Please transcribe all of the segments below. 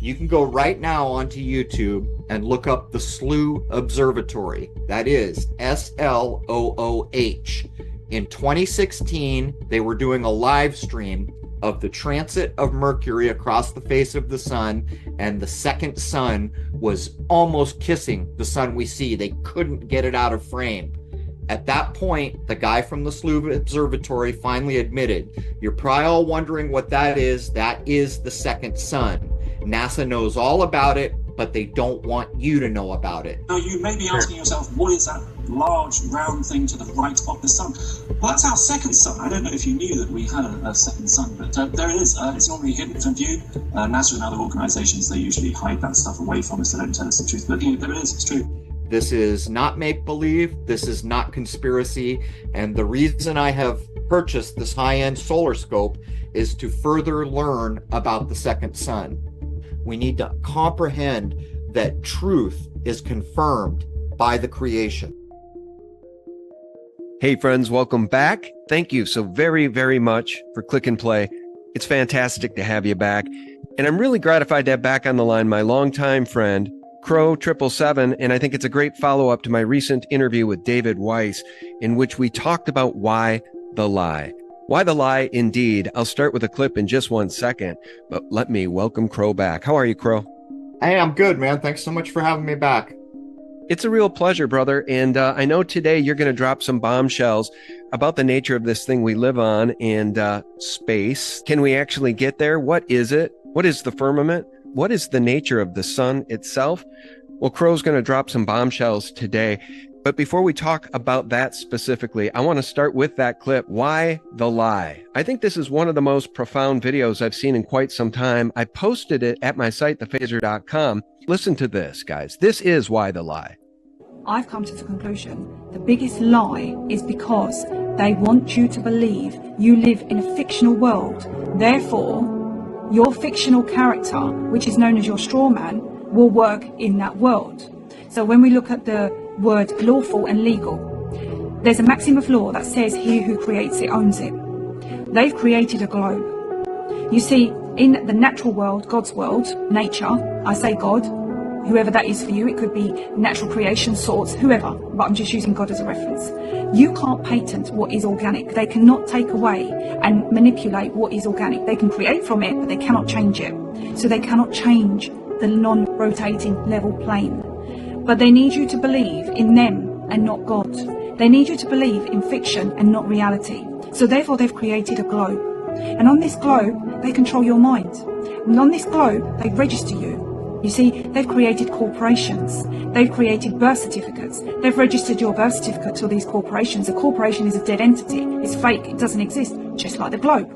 You can go right now onto YouTube and look up the SLOOH Observatory. That is SLOOH. In 2016, they were doing a live stream of the transit of Mercury across the face of the sun, and the second sun was almost kissing the sun we see. They couldn't get it out of frame. At that point, the guy from the SLOOH Observatory finally admitted, you're probably all wondering what that is. That is the second sun. NASA knows all about it, but they don't want you to know about it. Now, you may be asking yourself, what is that large round thing to the right of the sun? Well, that's our second sun. I don't know if you knew that we had a second sun, but there it is. It's normally hidden from view. NASA and other organizations, they usually hide that stuff away from us. They don't tell us the truth, but there it is. It's true. This is not make-believe. This is not conspiracy. And the reason I have purchased this high-end solar scope is to further learn about the second sun. We need to comprehend that truth is confirmed by the creation. Hey friends, welcome back. Thank you so very, very much for click and play. It's fantastic to have you back. And I'm really gratified to have back on the line my longtime friend, Crrow777, and I think it's a great follow-up to my recent interview with David Weiss, in which we talked about why the lie. Why the lie, indeed. I'll start with a clip in just 1 second, but let me welcome Crow back. How are you, Crow? Hey, I'm good, man. Thanks so much for having me back. It's a real pleasure, brother. And I know today you're going to drop some bombshells about the nature of this thing we live on and space. Can we actually get there? What is it? What is the firmament? What is the nature of the sun itself? Well, Crow's going to drop some bombshells today. But before we talk about that specifically, I want to start with that clip. Why the lie? I think this is one of the most profound videos I've seen in quite some time. I posted it at my site, thephaser.com. Listen to this, guys. This is why the lie. I've come to the conclusion the biggest lie is because they want you to believe you live in a fictional world. Therefore, your fictional character, which is known as your straw man, will work in that world. So when we look at the word lawful and legal, there's a maxim of law that says he who creates it owns it. They've created a globe. You see, in the natural world, God's world, nature, I say God, whoever that is for you, it could be natural creation, source, whoever, but I'm just using God as a reference. You can't patent what is organic. They cannot take away and manipulate what is organic. They can create from it, but they cannot change it. So they cannot change the non-rotating level plane. But they need you to believe in them and not God. They need you to believe in fiction and not reality. So therefore they've created a globe. And on this globe, they control your mind. And on this globe, they register you. You see, they've created corporations. They've created birth certificates. They've registered your birth certificate to these corporations. A corporation is a dead entity. It's fake. It doesn't exist, just like the globe.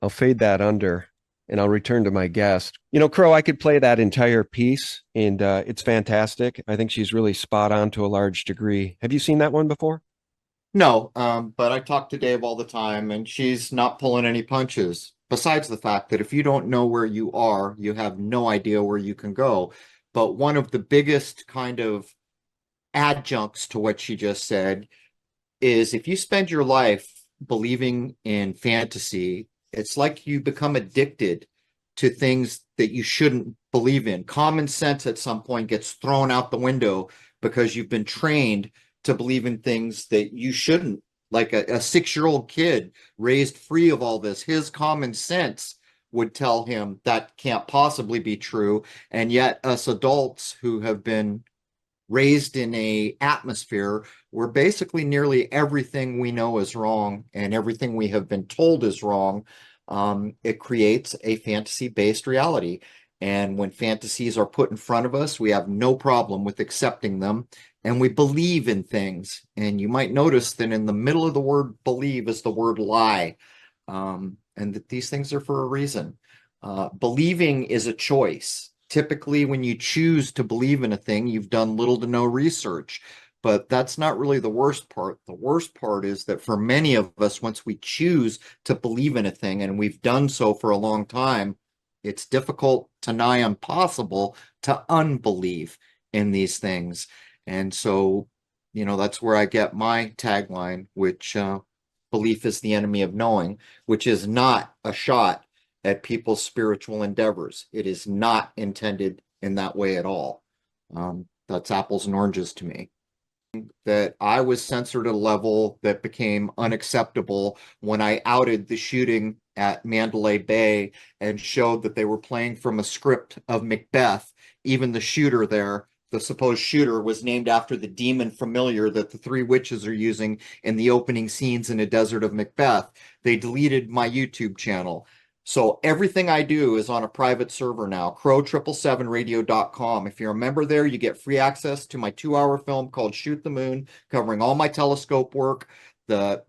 I'll fade that under. And I'll return to my guest. You know, Crow, I could play that entire piece, and it's fantastic. I think she's really spot on to a large degree. Have you seen that one before? No, but I talk to Dave all the time, and she's not pulling any punches. Besides the fact that if you don't know where you are, you have no idea where you can go. But one of the biggest kind of adjuncts to what she just said is if you spend your life believing in fantasy, it's like you become addicted to things that you shouldn't believe in. Common sense at some point gets thrown out the window because you've been trained to believe in things that you shouldn't. Like a 6-year-old kid raised free of all this, his common sense would tell him that can't possibly be true. And yet us adults who have been raised in a atmosphere where basically nearly everything we know is wrong and everything we have been told is wrong, it creates a fantasy-based reality. And when fantasies are put in front of us, we have no problem with accepting them. And we believe in things. And you might notice that in the middle of the word believe is the word lie. And that these things are for a reason. Believing is a choice. Typically, when you choose to believe in a thing, you've done little to no research. But that's not really the worst part. The worst part is that for many of us, once we choose to believe in a thing, and we've done so for a long time, it's difficult to nigh impossible to unbelieve in these things. And so, that's where I get my tagline, which belief is the enemy of knowing, which is not a shot at people's spiritual endeavors. It is not intended in that way at all. That's apples and oranges to me. That I was censored at a level that became unacceptable when I outed the shooting at Mandalay Bay and showed that they were playing from a script of Macbeth. Even the shooter there, the supposed shooter, was named after the demon familiar that the three witches are using in the opening scenes in a desert of Macbeth. They deleted my YouTube channel. So everything I do is on a private server now, Crrow777radio.com. If you're a member there, you get free access to my 2-hour film called Shoot the Moon, covering all my telescope work, the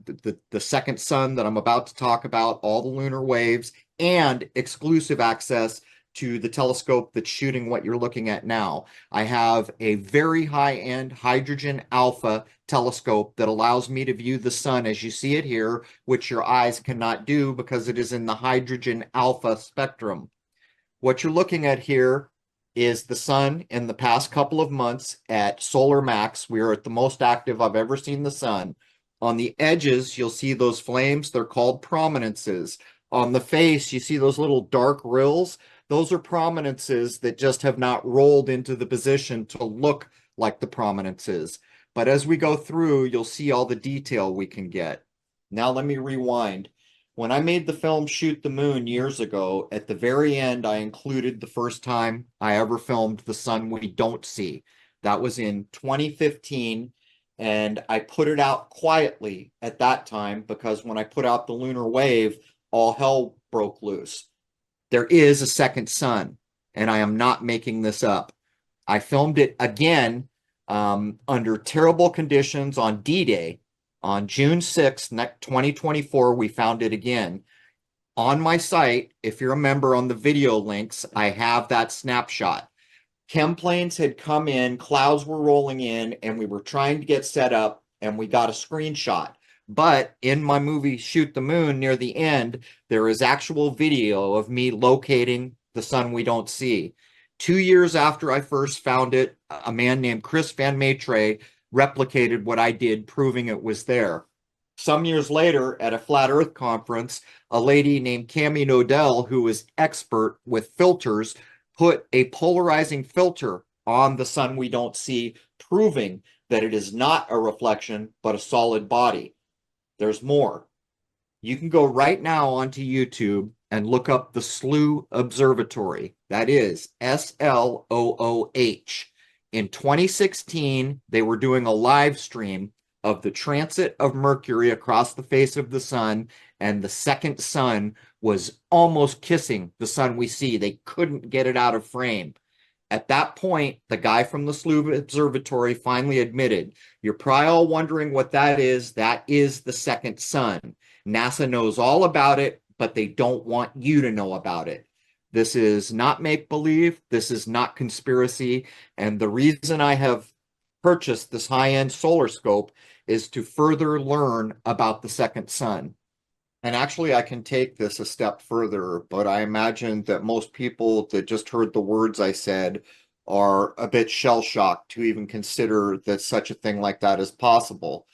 second sun that I'm about to talk about, all the lunar waves, and exclusive access to the telescope that's shooting what you're looking at now. I have a very high-end hydrogen alpha telescope that allows me to view the sun as you see it here, which your eyes cannot do because it is in the hydrogen alpha spectrum. What you're looking at here is the sun in the past couple of months at solar max. We are at the most active I've ever seen the sun. On the edges, you'll see those flames. They're called prominences. On the face, you see those little dark rills. Those are prominences that just have not rolled into the position to look like the prominences. But as we go through, you'll see all the detail we can get. Now let me rewind. When I made the film Shoot the Moon years ago, at the very end, I included the first time I ever filmed the sun we don't see. That was in 2015, and I put it out quietly at that time because when I put out the lunar wave, all hell broke loose. There is a second sun, and I am not making this up. I filmed it again under terrible conditions on D-Day. On June 6th, 2024, we found it again. On my site, if you're a member on the video links, I have that snapshot. Chem planes had come in, clouds were rolling in, and we were trying to get set up, and we got a screenshot. But in my movie Shoot the Moon, near the end, there is actual video of me locating the sun we don't see. 2 years after I first found it, a man named Chris Van Maitre replicated what I did, proving it was there. Some years later, at a Flat Earth conference, a lady named Cami Nodell, who was expert with filters, put a polarizing filter on the sun we don't see, proving that it is not a reflection, but a solid body. There's more. You can go right now onto YouTube and look up the SLOOH Observatory. That is SLOOH. In 2016, they were doing a live stream of the transit of Mercury across the face of the sun, and the second sun was almost kissing the sun we see. They couldn't get it out of frame. At that point, the guy from the SLOOH Observatory finally admitted, you're probably all wondering what that is. That is the second sun. NASA knows all about it, but they don't want you to know about it. This is not make-believe. This is not conspiracy. And the reason I have purchased this high-end solar scope is to further learn about the second sun. And actually, I can take this a step further, but I imagine that most people that just heard the words I said are a bit shell-shocked to even consider that such a thing like that is possible.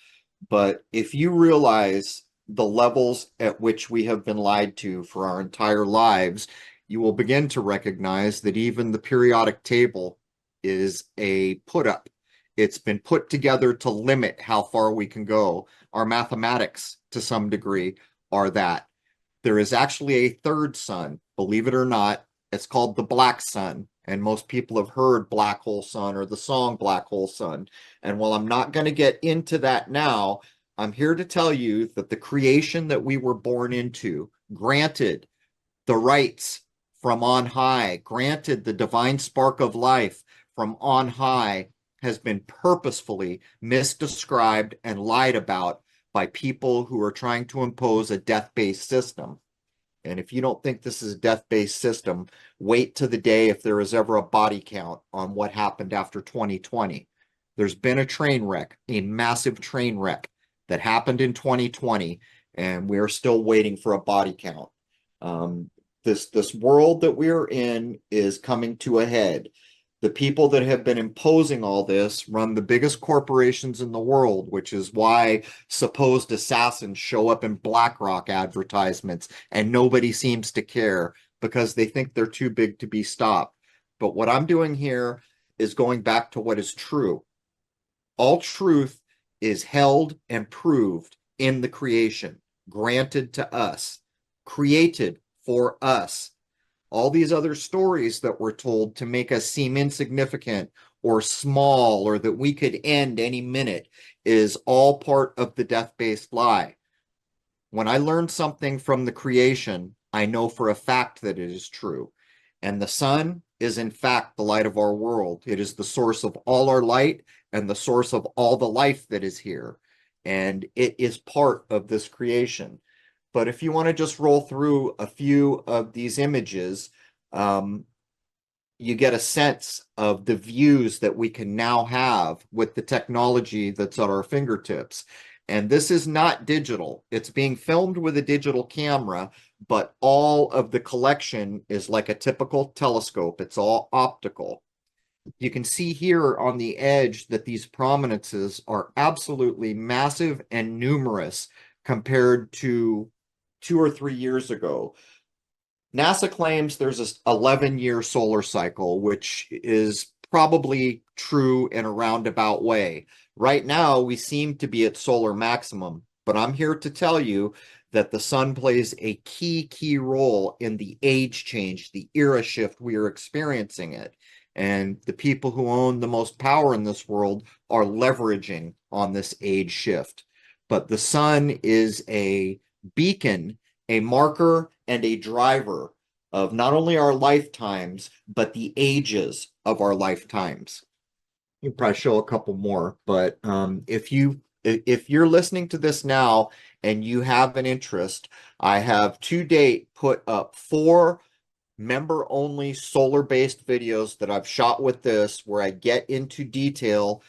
But if you realize the levels at which we have been lied to for our entire lives, you will begin to recognize that even the periodic table is a put-up. It's been put together to limit how far we can go. Our mathematics, to some degree, are that. There is actually a third sun, believe it or not. It's called the black sun. And most people have heard Black Hole Sun or the song Black Hole Sun. And while I'm not going to get into that now, I'm here to tell you that the creation that we were born into, granted the rights from on high, granted the divine spark of life from on high, has been purposefully misdescribed and lied about by people who are trying to impose a death-based system. And if you don't think this is a death-based system, wait to the day if there is ever a body count on what happened after 2020. There's been a train wreck, a massive train wreck that happened in 2020, and we're still waiting for a body count. This world that we're in is coming to a head. The people that have been imposing all this run the biggest corporations in the world, which is why supposed assassins show up in BlackRock advertisements and nobody seems to care because they think they're too big to be stopped. But what I'm doing here is going back to what is true. All truth is held and proved in the creation, granted to us, created for us. All these other stories that we're told to make us seem insignificant or small or that we could end any minute is all part of the death-based lie. When I learn something from the creation, I know for a fact that it is true. And the sun is in fact the light of our world. It is the source of all our light and the source of all the life that is here. And it is part of this creation. But if you want to just roll through a few of these images, you get a sense of the views that we can now have with the technology that's at our fingertips. And this is not digital. It's being filmed with a digital camera, but all of the collection is like a typical telescope. It's all optical. You can see here on the edge that these prominences are absolutely massive and numerous compared to 2 or 3 years ago. NASA claims there's an 11-year solar cycle, which is probably true in a roundabout way. Right now, we seem to be at solar maximum, but I'm here to tell you that the sun plays a key role in the age change, the era shift we are experiencing it. And the people who own the most power in this world are leveraging on this age shift. But the sun is a beacon, a marker, and a driver of not only our lifetimes, but the ages of our lifetimes. You can probably show a couple more, but if you're listening to this now and you have an interest, I have to date put up 4 member-only solar-based videos that I've shot with this, where I get into detail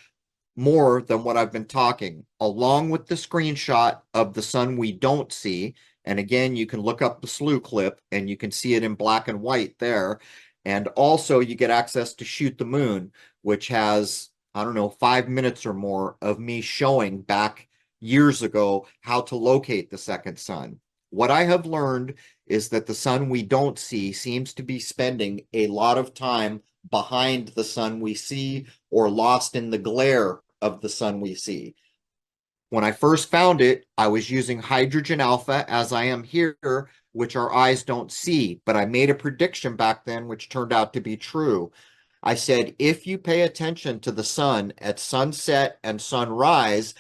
more than what I've been talking, along with the screenshot of the sun we don't see. And again, you can look up the slew clip and you can see it in black and white there. And also you get access to Shoot the Moon, which has, I don't know, 5 minutes or more of me showing back years ago how to locate the second sun. What I have learned is that the sun we don't see seems to be spending a lot of time behind the sun we see or lost in the glare of the sun we see. When I first found it, I was using hydrogen alpha as I am here, which our eyes don't see, but I made a prediction back then, which turned out to be true. I said, if you pay attention to the sun at sunset and sunrise,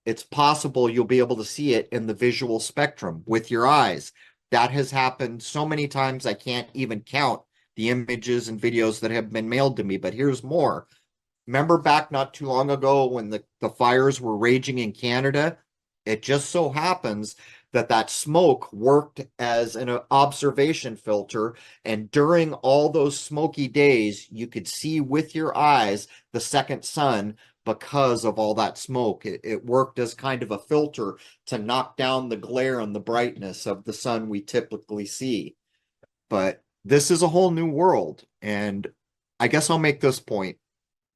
it's possible you'll be able to see it in the visual spectrum with your eyes. That has happened so many times I can't even count the images and videos that have been mailed to me, but here's more. Remember back not too long ago when the fires were raging in Canada? It just so happens that smoke worked as an observation filter, and during all those smoky days, you could see with your eyes the second sun because of all that smoke. It worked as kind of a filter to knock down the glare and the brightness of the sun we typically see. But this is a whole new world, and I guess I'll make this point.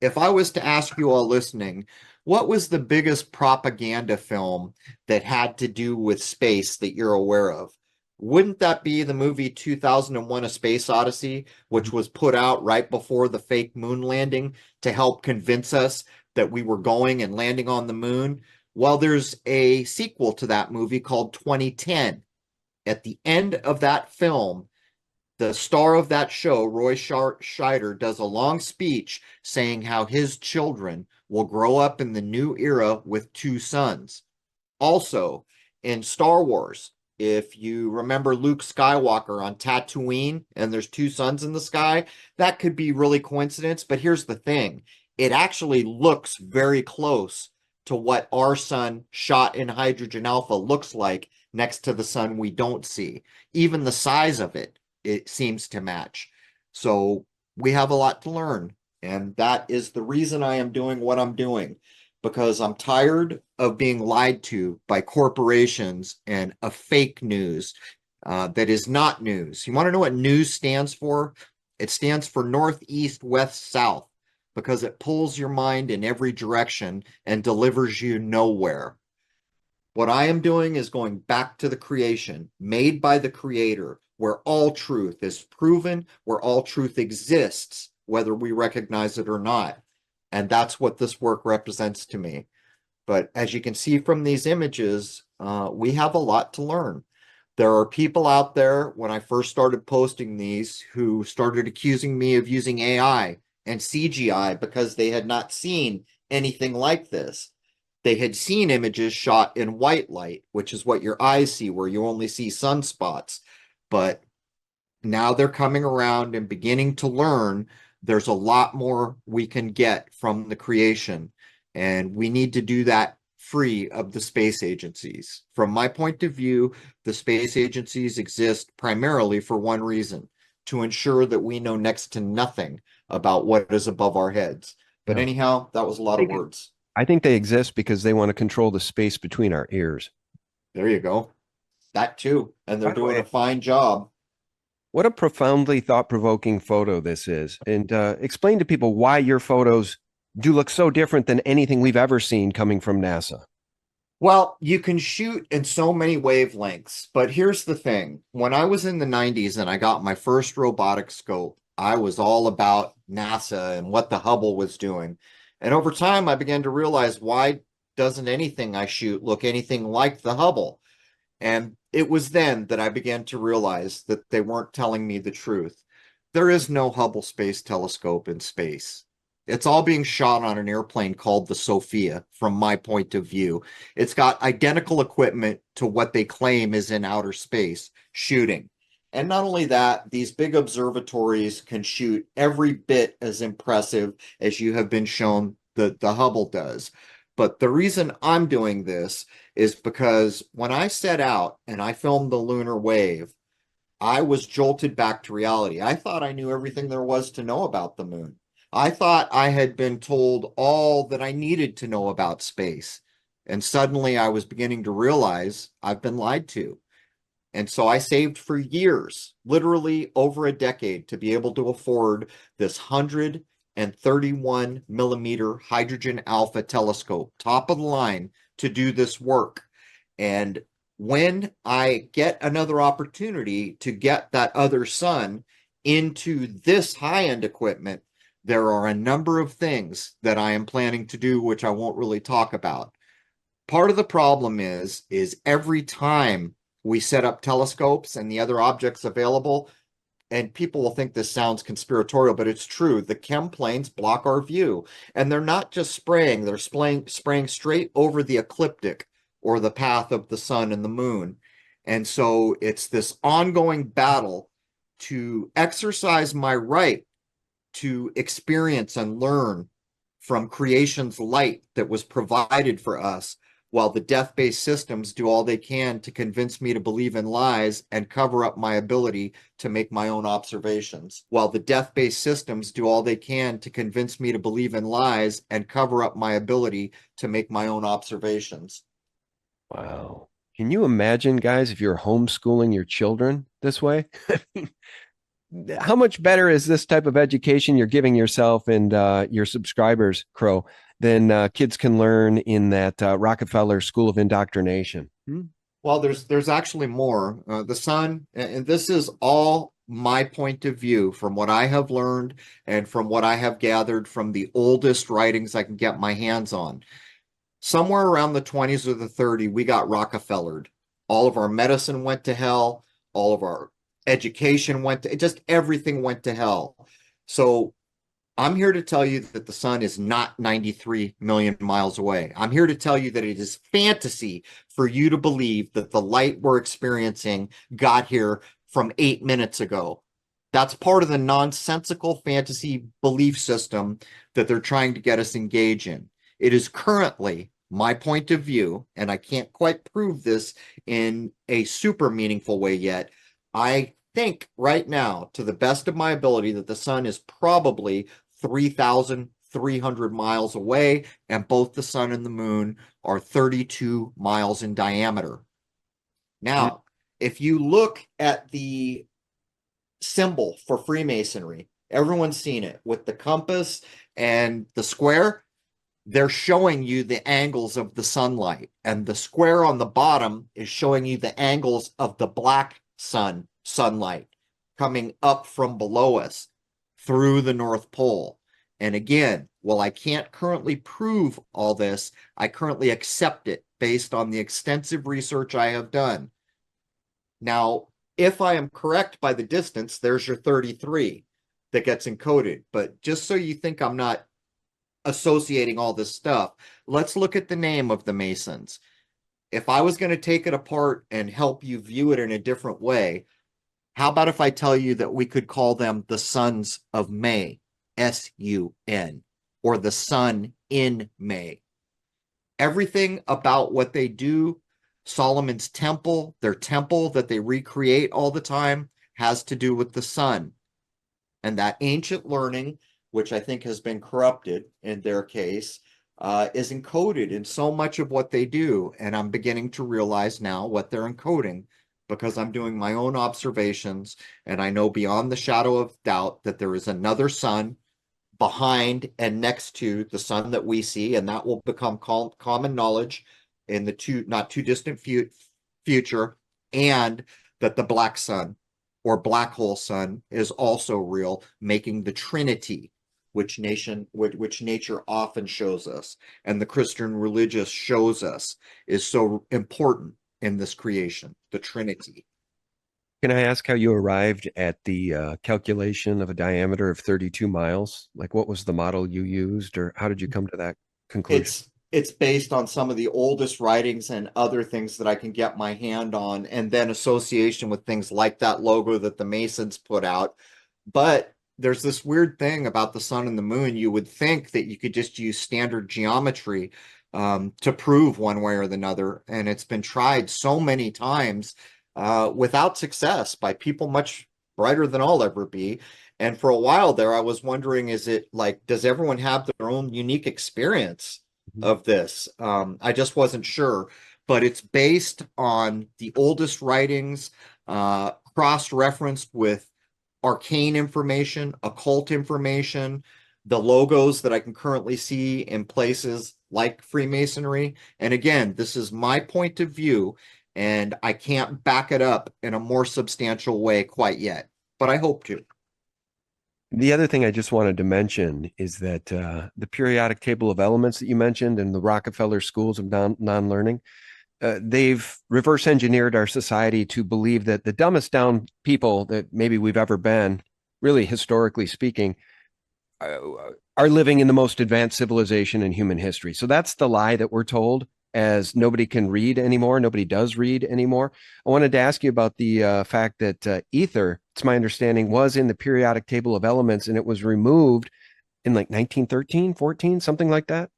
If I was to ask you all listening, what was the biggest propaganda film that had to do with space that you're aware of? Wouldn't that be the movie 2001: A Space Odyssey, which was put out right before the fake moon landing to help convince us that we were going and landing on the moon? Well, there's a sequel to that movie called 2010. At the end of that film, the star of that show, Roy Scheider, does a long speech saying how his children will grow up in the new era with 2 sons. Also, in Star Wars, If you remember Luke Skywalker on Tatooine and there's two suns in the sky, that could be really coincidence. But here's the thing. It actually looks very close to what our sun shot in hydrogen alpha looks like next to the sun we don't see. Even the size of it, it seems to match. So we have a lot to learn. And that is the reason I am doing what I'm doing, because I'm tired of being lied to by corporations and a fake news that is not news. You want to know what news stands for? It stands for northeast, west, south, because it pulls your mind in every direction and delivers you nowhere. What I am doing is going back to the creation made by the creator, where all truth is proven, where all truth exists, whether we recognize it or not. And that's what this work represents to me. But as you can see from these images, we have a lot to learn. There are people out there, when I first started posting these, who started accusing me of using AI and CGI because they had not seen anything like this. They had seen images shot in white light, which is what your eyes see, where you only see sunspots. But now they're coming around and beginning to learn there's a lot more we can get from the creation. And we need to do that free of the space agencies. From my point of view, the space agencies exist primarily for one reason: to ensure that we know next to nothing about what is above our heads. But Yeah. anyhow, that was a lot of words. I think they exist because they want to control the space between our ears. There you go. That too. And they're By the doing way, a fine job. what a profoundly thought-provoking photo this is. And explain to people why your photos do look so different than anything we've ever seen coming from NASA. Well, you can shoot in so many wavelengths, but here's the thing. When I was in the 90s and I got my first robotic scope, I was all about NASA and what the Hubble was doing. And over time, I began to realize, why doesn't anything I shoot look anything like the Hubble? And it was then that I began to realize that they weren't telling me the truth. There is no Hubble Space Telescope in space. It's all being shot on an airplane called the Sophia, from my point of view. It's got identical equipment to what they claim is in outer space shooting. And not only that, these big observatories can shoot every bit as impressive as you have been shown that the Hubble does. But the reason I'm doing this is because when I set out and I filmed the lunar wave, I was jolted back to reality. I thought I knew everything there was to know about the moon. I thought I had been told all that I needed to know about space. And suddenly I was beginning to realize I've been lied to. And so I saved for years, literally over a decade, to be able to afford this 131 millimeter hydrogen alpha telescope, top of the line, to do this work. And when I get another opportunity to get that other sun into this high-end equipment, there are a number of things that I am planning to do, which I won't really talk about. Part of the problem is every time we set up telescopes and the other objects available, and people will think this sounds conspiratorial, but it's true, the chem planes block our view. And they're not just spraying, they're spraying straight over the ecliptic, or the path of the sun and the moon. And so it's this ongoing battle to exercise my right to experience and learn from creation's light that was provided for us, while the death-based systems do all they can to convince me to believe in lies and cover up my ability to make my own observations. While the death-based systems do all they can to convince me to believe in lies and cover up my ability to make my own observations. Wow. Can you imagine, guys, if you're homeschooling your children this way? How much better is this type of education you're giving yourself and your subscribers, Crow, than kids can learn in that Rockefeller School of Indoctrination? Well, there's actually more. The sun, and this is all my point of view from what I have learned and from what I have gathered from the oldest writings I can get my hands on. Somewhere around the 20s or the 30s, we got Rockefellered. All of our medicine went to hell. All of our education went to, just everything went to hell. So I'm here to tell you that the sun is not 93 million miles away. I'm here to tell you that it is fantasy for you to believe that the light we're experiencing got here from 8 minutes ago. That's part of the nonsensical fantasy belief system that they're trying to get us engaged in. It is currently my point of view, and I can't quite prove this in a super meaningful way yet. I think right now, to the best of my ability, that the sun is probably 3,300 miles away, and both the sun and the moon are 32 miles in diameter. Mm. Now, if you look at the symbol for Freemasonry, everyone's seen it with the compass and the square. They're showing you the angles of the sunlight, and the square on the bottom is showing you the angles of the black sunlight coming up from below us through the North Pole. And again, while I can't currently prove all this, I currently accept it based on the extensive research I have done. Now, if I am correct by the distance, there's your 33 that gets encoded. But just so you think I'm not associating all this stuff, let's look at the name of the Masons. If I was going to take it apart and help you view it in a different way, how about if I tell you that we could call them the Sons of May, S-U-N, or the Sun in May? Everything about what they do, Solomon's temple, their temple that they recreate all the time, has to do with the sun. And that ancient learning, which I think has been corrupted in their case, is encoded in so much of what they do. And I'm beginning to realize now what they're encoding, because I'm doing my own observations, and I know beyond the shadow of doubt that there is another sun behind and next to the sun that we see, and that will become common knowledge in the not too distant future, and that the black sun or black hole sun is also real, making the Trinity, which nature often shows us, and the Christian religious shows us, is so important in this creation, the Trinity. Can I ask how you arrived at the calculation of a diameter of 32 miles? Like, what was the model you used, or how did you come to that conclusion? It's based on some of the oldest writings and other things that I can get my hand on, and then association with things like that logo that the Masons put out. But there's this weird thing about the sun and the moon. You would think that you could just use standard geometry to prove one way or another, and it's been tried so many times without success by people much brighter than I'll ever be. And for a while there, I was wondering, is it like, does everyone have their own unique experience of this? I just wasn't sure, but it's based on the oldest writings, cross-referenced with arcane information, occult information, the logos that I can currently see in places like Freemasonry. And again, this is my point of view, and I can't back it up in a more substantial way quite yet, but I hope to. The other thing I just wanted to mention is that the periodic table of elements that you mentioned and the Rockefeller schools of non-learning, they've reverse engineered our society to believe that the dumbest down people that maybe we've ever been, really historically speaking, are living in the most advanced civilization in human history. So that's the lie that we're told, as nobody can read anymore. Nobody does read anymore. I wanted to ask you about the fact that ether, it's my understanding, was in the periodic table of elements, and it was removed in like 1913, 14, something like that.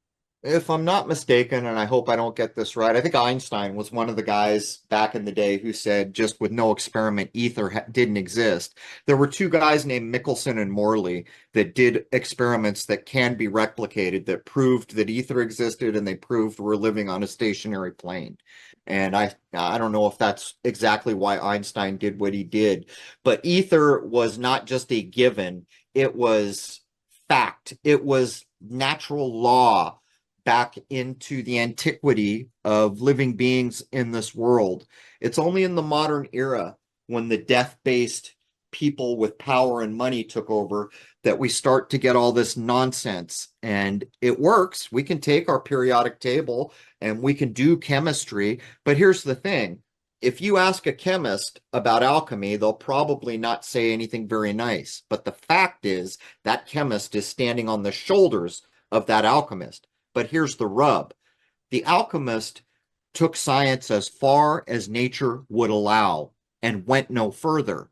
If I'm not mistaken, and I hope I don't get this right, I think Einstein was one of the guys back in the day who said just with no experiment, ether didn't exist. There were two guys named Michelson and Morley that did experiments that can be replicated that proved that ether existed, and they proved we're living on a stationary plane. And I don't know if that's exactly why Einstein did what he did, but ether was not just a given, it was fact, it was natural law back into the antiquity of living beings in this world. It's only in the modern era, when the death-based people with power and money took over, that we start to get all this nonsense. And it works. We can take our periodic table and we can do chemistry. But here's the thing. if you ask a chemist about alchemy, they'll probably not say anything very nice. But the fact is that chemist is standing on the shoulders of that alchemist. But here's the rub. The alchemist took science as far as nature would allow and went no further.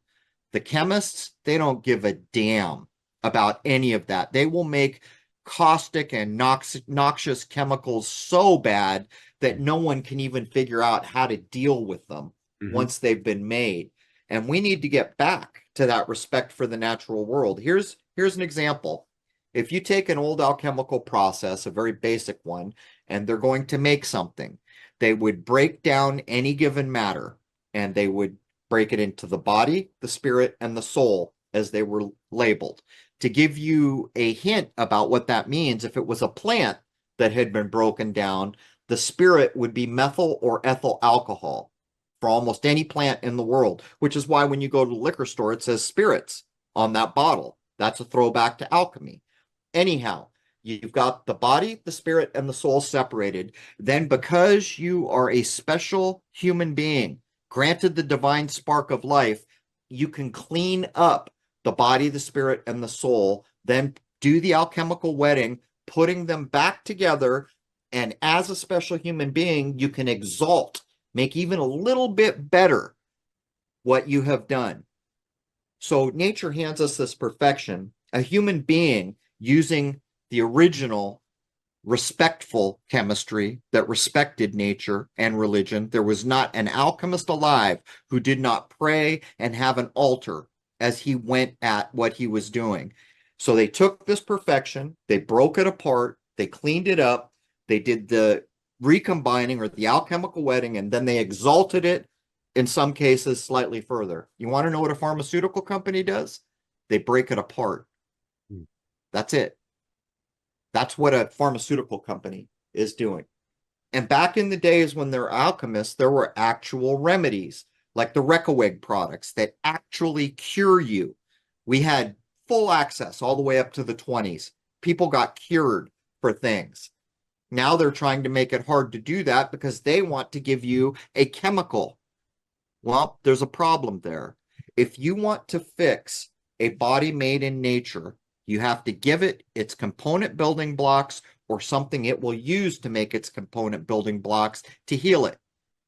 The chemists, they don't give a damn about any of that. They will make caustic and noxious chemicals so bad that no one can even figure out how to deal with them once they've been made. And we need to get back to that respect for the natural world. Here's an example. If you take an old alchemical process, a very basic one, and they're going to make something, they would break down any given matter, and they would break it into the body, the spirit, and the soul as they were labeled. To give you a hint about what that means, if it was a plant that had been broken down, the spirit would be methyl or ethyl alcohol for almost any plant in the world, which is why when you go to the liquor store, it says spirits on that bottle. That's a throwback to alchemy. Anyhow, you've got the body, the spirit, and the soul separated. Then because you are a special human being, granted the divine spark of life, you can clean up the body, the spirit, and the soul, then do the alchemical wedding, putting them back together. And as a special human being, you can exalt, make even a little bit better what you have done. So nature hands us this perfection. A human being using the original respectful chemistry that respected nature and religion. There was not an alchemist alive who did not pray and have an altar as he went at what he was doing. So they took this perfection, they broke it apart, they cleaned it up, they did the recombining or the alchemical wedding, and then they exalted it in some cases slightly further. You want to know what a pharmaceutical company does? They break it apart. That's it. That's what a pharmaceutical company is doing. And back in the days when there were alchemists, there were actual remedies like the Reckeweg products that actually cure you. We had full access all the way up to the 20s. People got cured for things. Now they're trying to make it hard to do that because they want to give you a chemical. Well, there's a problem there. If you want to fix a body made in nature, you have to give it its component building blocks or something it will use to make its component building blocks to heal it.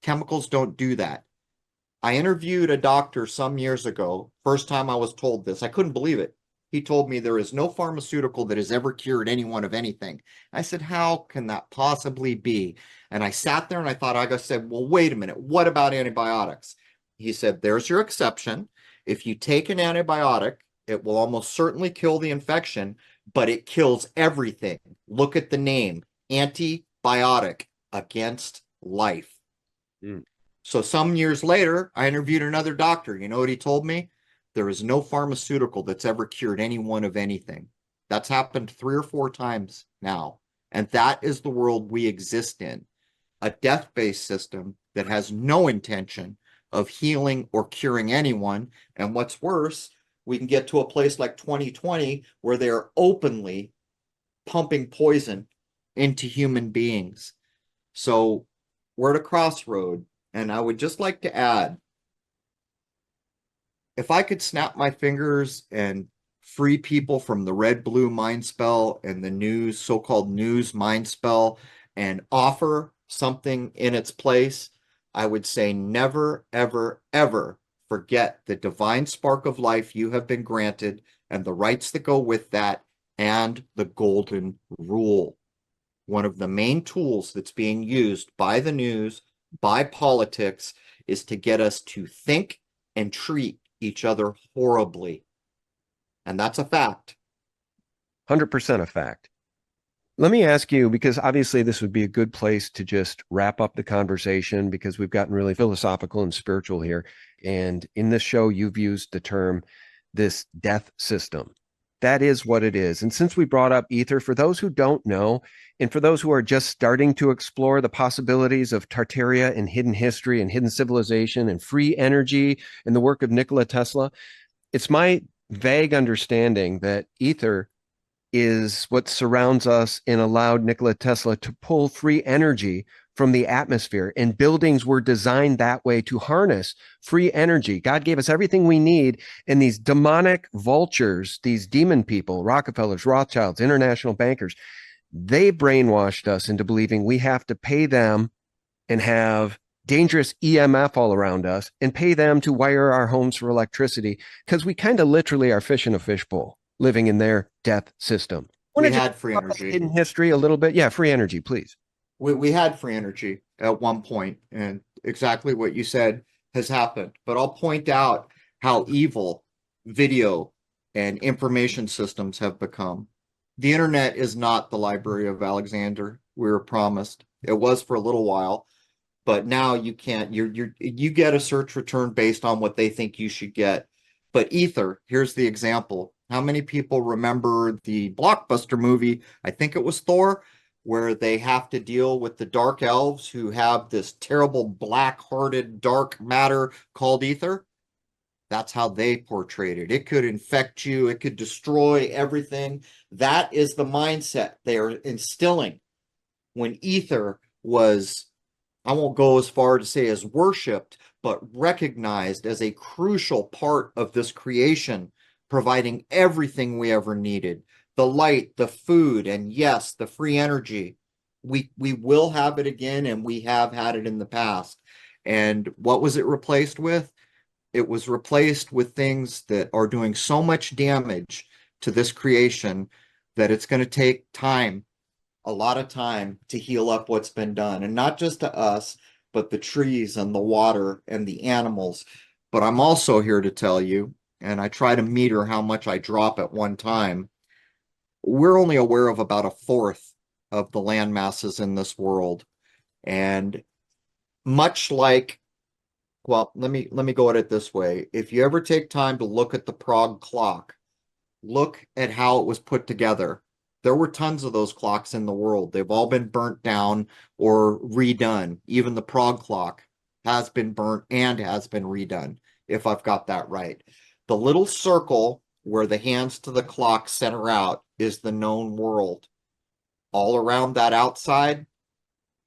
Chemicals don't do that. I interviewed a doctor some years ago. First time I was told this, I couldn't believe it. He told me there is no pharmaceutical that has ever cured anyone of anything. I said, how can that possibly be? And I sat there and I said, well, wait a minute. What about antibiotics? He said, there's your exception. If you take an antibiotic, it will almost certainly kill the infection, but it kills everything. Look at the name, antibiotic, against life. So some years later, I interviewed another doctor. You know what he told me? There is no pharmaceutical that's ever cured anyone of anything. That's happened 3 or 4 times now. And that is the world we exist in. A death-based system that has no intention of healing or curing anyone. And what's worse, we can get to a place like 2020 where they're openly pumping poison into human beings. So we're at a crossroad. And I would just like to add, if I could snap my fingers and free people from the red-blue mind spell and the so-called news mind spell and offer something in its place, I would say never, ever, ever forget the divine spark of life you have been granted and the rights that go with that and the golden rule. One of the main tools that's being used by the news, by politics, is to get us to think and treat each other horribly. And that's a fact. 100% a fact. Let me ask you, because obviously this would be a good place to just wrap up the conversation because we've gotten really philosophical and spiritual here. And in this show, you've used the term, this death system. That is what it is. And since we brought up ether, for those who don't know, and for those who are just starting to explore the possibilities of Tartaria and hidden history and hidden civilization and free energy and the work of Nikola Tesla, it's my vague understanding that ether is what surrounds us and allowed Nikola Tesla to pull free energy from the atmosphere, and buildings were designed that way to harness free energy. God gave us everything we need, and these demonic vultures, these demon people, Rockefellers, Rothschilds, international bankers, they brainwashed us into believing we have to pay them and have dangerous EMF all around us and pay them to wire our homes for electricity, because we kind of literally are fish in a fishbowl living in their death system. We had free energy. Hidden history a little bit. Yeah, free energy, please. We had free energy at one point, and exactly what you said has happened. But I'll point out how evil video and information systems have become. The internet is not the Library of Alexander we were promised. It was for a little while, but now you can't. You get a search return based on what they think you should get. But Ether, here's the example. How many people remember the blockbuster movie? I think it was Thor, where they have to deal with the dark elves who have this terrible black-hearted dark matter called ether. That's how they portrayed it. It could infect you. It could destroy everything. That is the mindset they are instilling when ether was, I won't go as far to say as worshipped, but recognized as a crucial part of this creation, providing everything we ever needed. The light, the food, and yes, the free energy. We will have it again, and we have had it in the past. And what was it replaced with? It was replaced with things that are doing so much damage to this creation that it's going to take time, a lot of time, to heal up what's been done. And not just to us, but the trees and the water and the animals. But I'm also here to tell you, and I try to meter how much I drop at one time, we're only aware of about a fourth of the land masses in this world. And much like, well, let me go at it this way. If you ever take time to look at the Prague clock, look at how it was put together. There were tons of those clocks in the world. They've all been burnt down or redone. Even the Prague clock has been burnt and has been redone, if I've got that right. The little circle where the hands to the clock center out is the known world. All around that outside,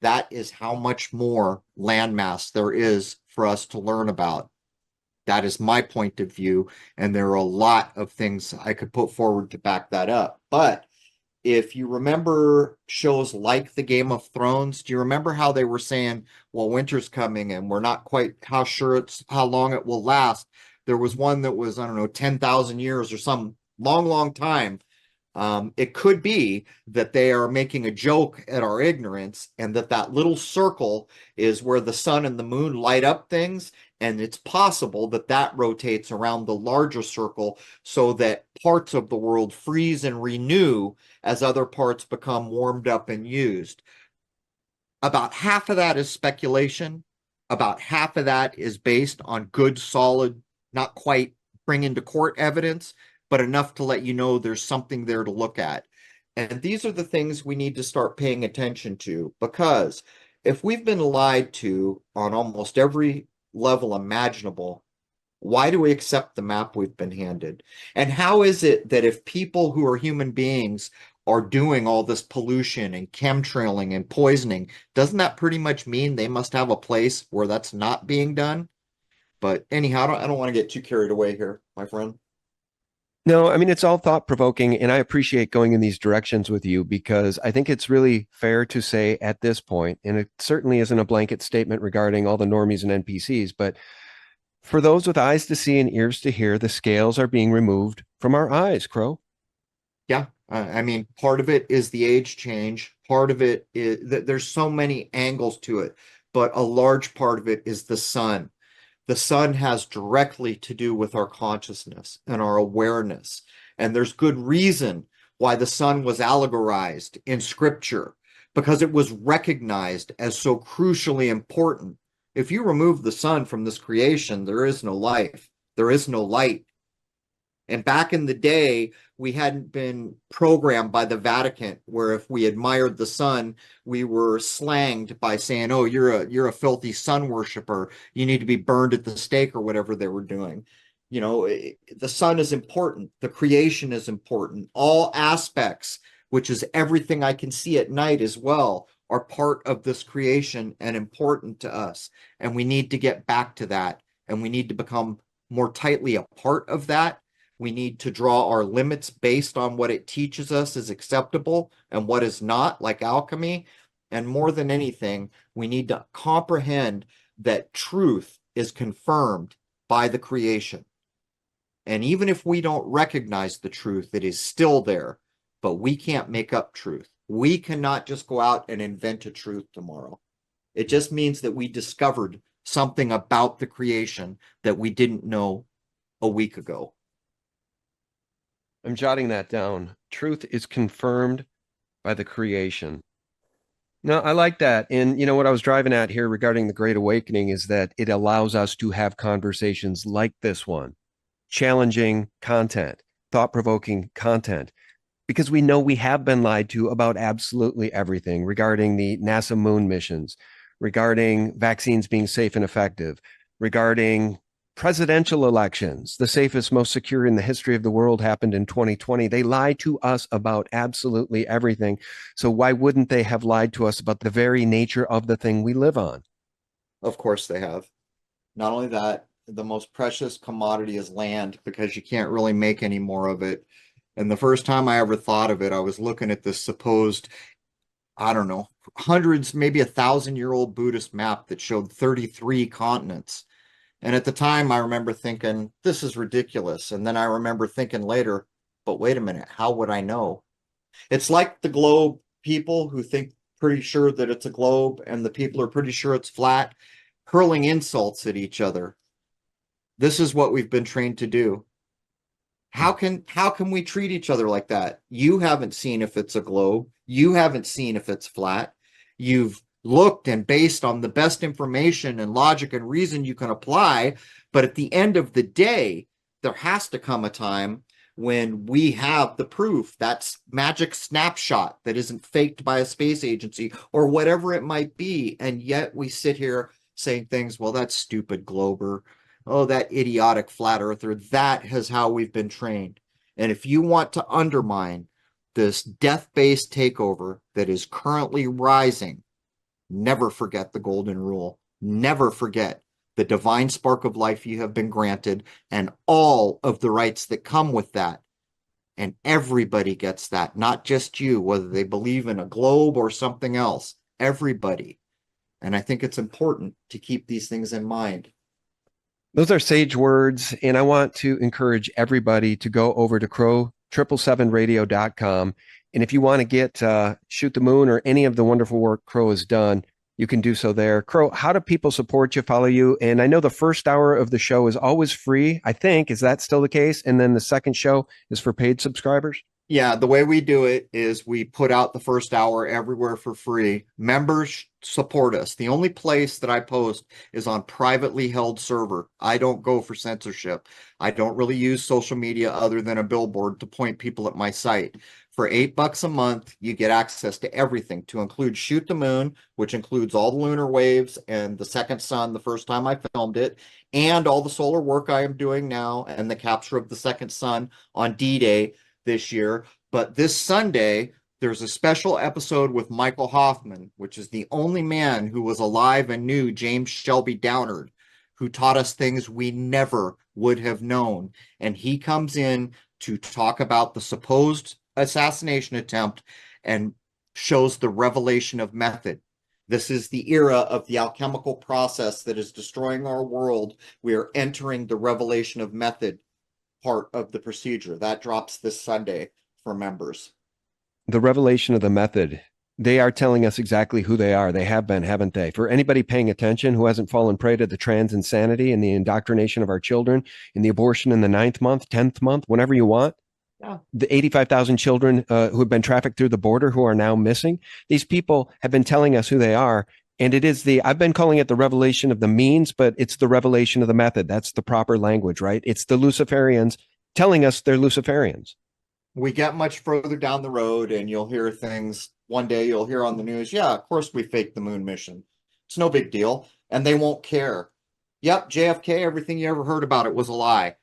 that is how much more landmass there is for us to learn about. That is my point of view, and there are a lot of things I could put forward to back that up. But if you remember shows like the Game of Thrones, do you remember how they were saying, well, winter's coming and we're not quite how long it will last? There was one that was, I don't know, 10,000 years or some long time. It could be that they are making a joke at our ignorance, and that little circle is where the sun and the moon light up things. And it's possible that rotates around the larger circle so that parts of the world freeze and renew as other parts become warmed up and used. About half of that is speculation. About half of that is based on good, solid, not quite bring into court evidence, but enough to let you know there's something there to look at. And these are the things we need to start paying attention to, because if we've been lied to on almost every level imaginable, why do we accept the map we've been handed? And how is it that if people who are human beings are doing all this pollution and chemtrailing and poisoning, doesn't that pretty much mean they must have a place where that's not being done? But anyhow, I don't want to get too carried away here, my friend. No, I mean, it's all thought provoking, and I appreciate going in these directions with you, because I think it's really fair to say at this point, and it certainly isn't a blanket statement regarding all the normies and NPCs, but for those with eyes to see and ears to hear, the scales are being removed from our eyes, Crow. Yeah. I mean, part of it is the age change. Part of it is that there's so many angles to it, but a large part of it is the sun. The sun has directly to do with our consciousness and our awareness. And there's good reason why the sun was allegorized in scripture, because it was recognized as so crucially important. If you remove the sun from this creation, there is no life. There is no light. And back in the day, we hadn't been programmed by the Vatican, where if we admired the sun, we were slanged by saying, "Oh, you're a filthy sun worshiper. You need to be burned at the stake," or whatever they were doing. You know, the sun is important. The creation is important. All aspects, which is everything I can see at night as well, are part of this creation and important to us. And we need to get back to that. And we need to become more tightly a part of that. We need to draw our limits based on what it teaches us is acceptable and what is not, like alchemy. And more than anything, we need to comprehend that truth is confirmed by the creation. And even if we don't recognize the truth, it is still there, but we can't make up truth. We cannot just go out and invent a truth tomorrow. It just means that we discovered something about the creation that we didn't know a week ago. I'm jotting that down. Truth is confirmed by the creation. No, I like that. And you know what I was driving at here regarding the Great Awakening is that it allows us to have conversations like this one, challenging content, thought-provoking content, because we know we have been lied to about absolutely everything regarding the NASA moon missions, regarding vaccines being safe and effective, regarding presidential elections. The safest, most secure in the history of the world happened in 2020. They lied to us about absolutely everything. So why wouldn't they have lied to us about the very nature of the thing we live on? Of course they have. Not only that, the most precious commodity is land because you can't really make any more of it. And the first time I ever thought of it, I was looking at this supposed, I don't know, hundreds, maybe 1,000-year-old Buddhist map that showed 33 continents. And at the time, I remember thinking, this is ridiculous. And then I remember thinking later, but wait a minute, how would I know? It's like the globe people who think pretty sure that it's a globe and the people are pretty sure it's flat, hurling insults at each other. This is what we've been trained to do. How can we treat each other like that? You haven't seen if it's a globe. You haven't seen if it's flat. You've looked and based on the best information and logic and reason you can apply. But at the end of the day, there has to come a time when we have the proof, that's magic snapshot that isn't faked by a space agency or whatever it might be. And yet we sit here saying things, well, that's stupid glober. Oh, that idiotic flat earther. That is how we've been trained. And if you want to undermine this death-based takeover that is currently rising, never forget the golden rule. Never forget the divine spark of life you have been granted and all of the rights that come with that. And everybody gets that, not just you, whether they believe in a globe or something else. Everybody. And I think it's important to keep these things in mind. Those are sage words, and I want to encourage everybody to go over to Crrow777radio.com. And if you want to get Shoot the Moon or any of the wonderful work Crrow has done, you can do so there. Crrow, how do people support you, follow you? And I know the first hour of the show is always free, I think. Is that still the case? And then the second show is for paid subscribers? Yeah, the way we do it is we put out the first hour everywhere for free. Members support us. The only place that I post is on privately held server. I don't go for censorship. I don't really use social media other than a billboard to point people at my site. For $8 a month, you get access to everything, to include Shoot the Moon, which includes all the lunar waves and the second sun the first time I filmed it, and all the solar work I am doing now and the capture of the second sun on D-Day this year. But this Sunday, there's a special episode with Michael Hoffman, which is the only man who was alive and knew James Shelby Downard, who taught us things we never would have known. And he comes in to talk about the supposed assassination attempt and shows the revelation of method. This is the era of the alchemical process that is destroying our world. We are entering the revelation of method part of the procedure. That drops this Sunday for members. The revelation of the method. They are telling us exactly who they are. They have been, haven't they? For anybody paying attention who hasn't fallen prey to the trans insanity and the indoctrination of our children, in the abortion in the 9th month, 10th month, whenever you want, the 85,000 children who have been trafficked through the border who are now missing, these people have been telling us who they are. And it is I've been calling it the revelation of the means, but it's the revelation of the method. That's the proper language, right? It's the Luciferians telling us they're Luciferians. We get much further down the road and you'll hear things. One day you'll hear on the news, yeah, of course we faked the moon mission. It's no big deal. And they won't care. Yep, JFK, everything you ever heard about it was a lie.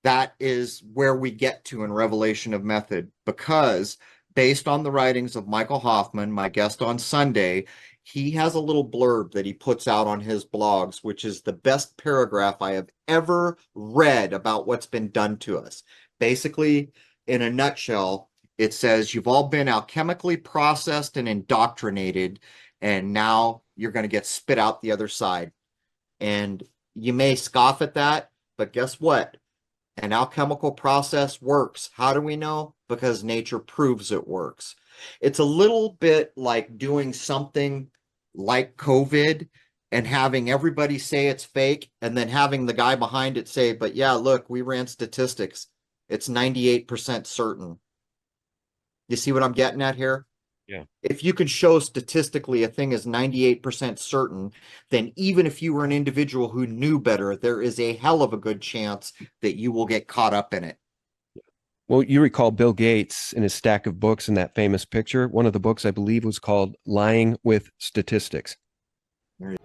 That is where we get to in revelation of method, because based on the writings of Michael Hoffman, my guest on Sunday. He has a little blurb that he puts out on his blogs, which is the best paragraph I have ever read about what's been done to us. Basically, in a nutshell, it says you've all been alchemically processed and indoctrinated, and now you're going to get spit out the other side. And you may scoff at that, but guess what? An alchemical process works. How do we know? Because nature proves it works. It's a little bit like doing something like COVID and having everybody say it's fake, and then having the guy behind it say, but yeah, look, we ran statistics. It's 98% certain. You see what I'm getting at here? Yeah. If you can show statistically a thing is 98% certain, then even if you were an individual who knew better, there is a hell of a good chance that you will get caught up in it. Well, you recall Bill Gates in his stack of books in that famous picture. One of the books, I believe, was called Lying with Statistics. There you